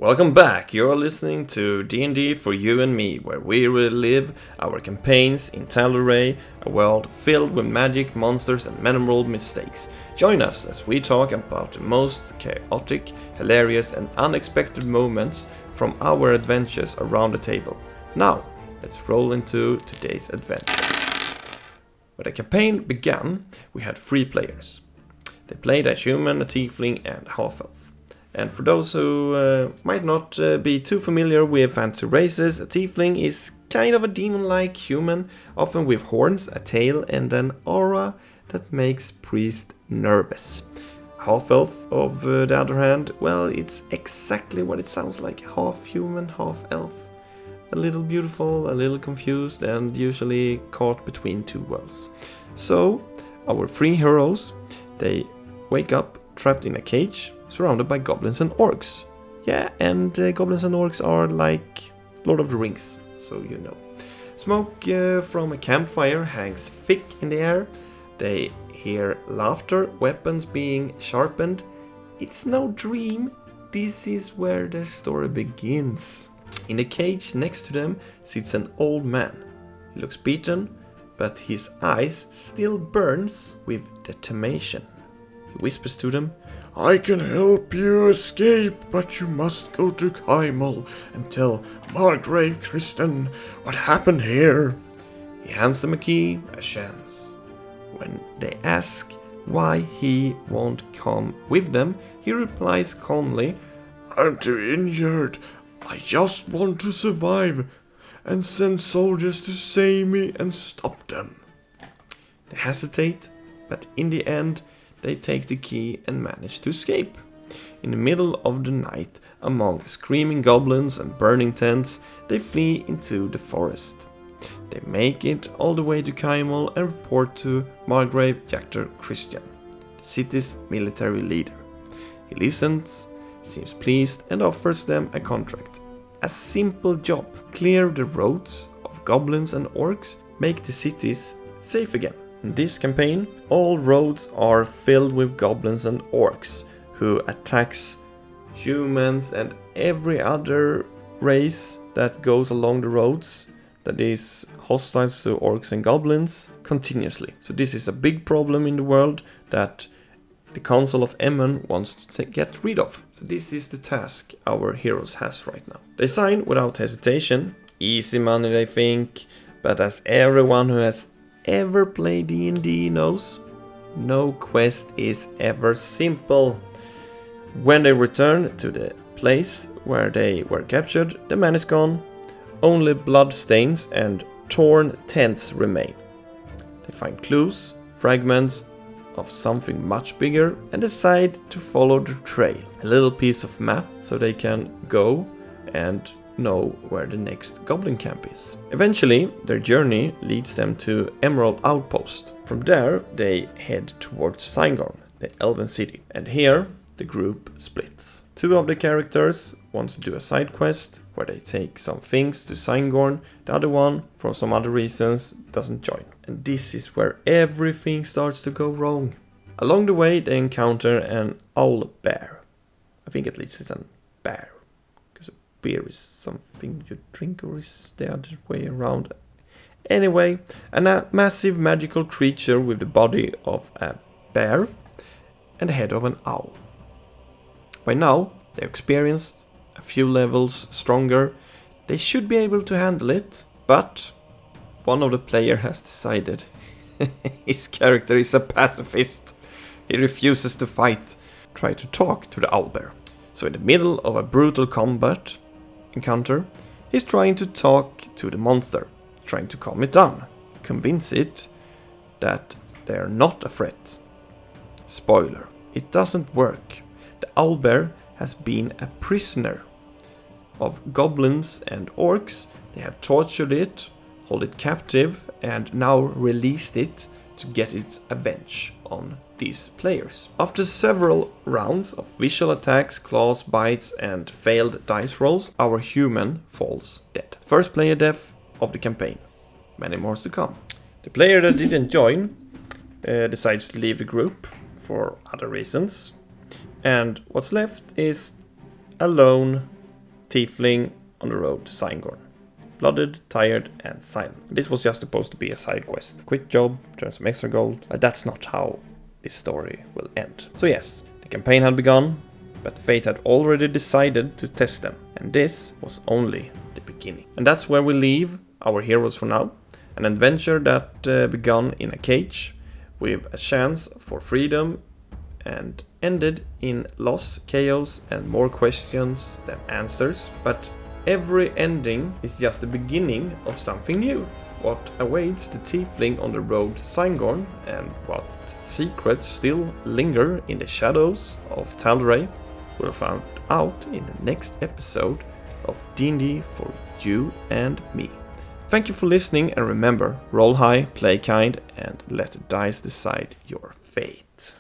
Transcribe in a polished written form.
Welcome back, you're listening to D&D for you and me, where we relive our campaigns in Tal'Dorei, a world filled with magic, monsters and memorable mistakes. Join us as we talk about the most chaotic, hilarious and unexpected moments from our adventures around the table. Now, let's roll into today's adventure. When the campaign began, we had 3 players. They played a human, a tiefling and half-elf. And for those who might not be too familiar with fantasy races, a tiefling is kind of a demon-like human, often with horns, a tail and an aura that makes priests nervous. Half-elf, on the other hand, well, it's exactly what it sounds like, half human, half elf. A little beautiful, a little confused and usually caught between 2 worlds. So, our 3 heroes, they wake up trapped in a cage, surrounded by goblins and orcs. Yeah, and goblins and orcs are like Lord of the Rings, so you know. Smoke from a campfire hangs thick in the air. They hear laughter, weapons being sharpened. It's no dream. This is where their story begins. In the cage next to them sits an old man. He looks beaten, but his eyes still burns with determination. He whispers to them, "I can help you escape, but you must go to Kymal and tell Margrave Kristhan what happened here." He hands them a key, a chance. When they ask why he won't come with them, he replies calmly, "I'm too injured. I just want to survive and send soldiers to save me and stop them." They hesitate, but in the end, they take the key and manage to escape. In the middle of the night, among screaming goblins and burning tents, they flee into the forest. They make it all the way to Kymal and report to Margrave Kristhan, the city's military leader. He listens, seems pleased and offers them a contract. A simple job: clear the roads of goblins and orcs, make the cities safe again. In this campaign, all roads are filled with goblins and orcs, who attacks humans and every other race that goes along the roads, that is hostile to orcs and goblins, continuously. So this is a big problem in the world that the Council of Emon wants to get rid of. So this is the task our heroes has right now. They sign without hesitation. Easy money, they think, but as everyone who has ever played D&D knows, no quest is ever simple. When they return to the place where they were captured, the man is gone. Only blood stains and torn tents remain. They find clues, fragments of something much bigger, and decide to follow the trail. A little piece of map so they can go and know where the next goblin camp is. Eventually, their journey leads them to Emerald Outpost. From there, they head towards Signgorn, the elven city. And here, the group splits. 2 of the characters want to do a side quest where they take some things to Signgorn. The other one, for some other reasons, doesn't join. And this is where everything starts to go wrong. Along the way, they encounter an Owlbear. I think at least it's a bear. Beer is something you drink, or is the other way around? Anyway, a massive magical creature with the body of a bear and the head of an owl. By now, they're experienced, a few levels stronger. They should be able to handle it, but one of the players has decided his character is a pacifist. He refuses to fight. Try to talk to the owlbear. So in the middle of a brutal combat encounter, he's trying to talk to the monster, trying to calm it down, convince it that they are not a threat. Spoiler, it doesn't work. The owlbear has been a prisoner of goblins and orcs. They have tortured it, hold it captive, and now released it to get its revenge on these players. After several rounds of visual attacks, claws, bites, and failed dice rolls, our human falls dead. First player death of the campaign. Many more to come. The player that didn't join decides to leave the group for other reasons. And what's left is a lone tiefling on the road to Signgorn. Blooded, tired, and silent. This was just supposed to be a side quest. Quick job, turn some extra gold, but that's not how this story will end. So yes, the campaign had begun, but fate had already decided to test them, and this was only the beginning. And that's where we leave our heroes for now. An adventure that began in a cage, with a chance for freedom, and ended in loss, chaos, and more questions than answers. But every ending is just the beginning of something new. What awaits the tiefling on the road to Signgorn, and what secrets still linger in the shadows of Tal'Dorei, we'll find out in the next episode of D&D for you and me. Thank you for listening, and remember, roll high, play kind, and let the dice decide your fate.